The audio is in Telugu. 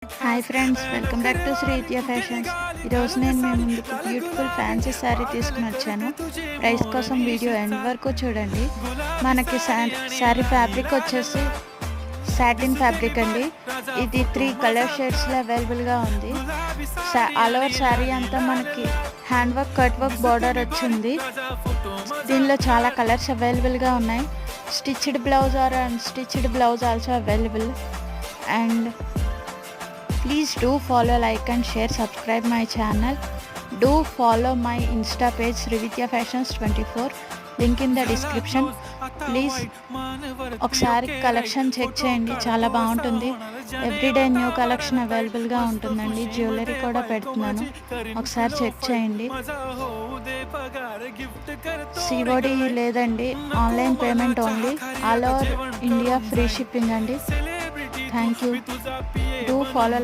Hi friends, welcome back to Shri Vidya fashions. ఈరోజు నేను మీ ముందుకు బ్యూటిఫుల్ ఫ్యాన్సీ శారీ తీసుకుని వచ్చాను. ప్రైస్ కోసం వీడియో ఎండ్ వరకు చూడండి. మనకి శారీ ఫ్యాబ్రిక్ వచ్చేసి సాటిన్ ఫ్యాబ్రిక్ అండి. ఇది 3 కలర్ షేడ్స్లో అవైలబుల్గా ఉంది. ఆల్ ఓవర్ శారీ అంతా మనకి hand work, cut work border వచ్చింది. దీనిలో చాలా కలర్స్ అవైలబుల్గా ఉన్నాయి. Stitched blouse or unstitched blouse also available. And please do follow, like and share, subscribe my channel. Do follow my Insta page Srividya Fashions 24, link in the description. Please ఒకసారి కలెక్షన్ చెక్ చేయండి, చాలా బాగుంటుంది. ఎవ్రీడే న్యూ కలెక్షన్ అవైలబుల్గా ఉంటుందండి. జ్యువెలరీ కూడా పెడుతున్నాను, ఒకసారి చెక్ చేయండి. సిఓడి లేదండి, online payment only. All over India free shipping అండి. Thank you. Do follow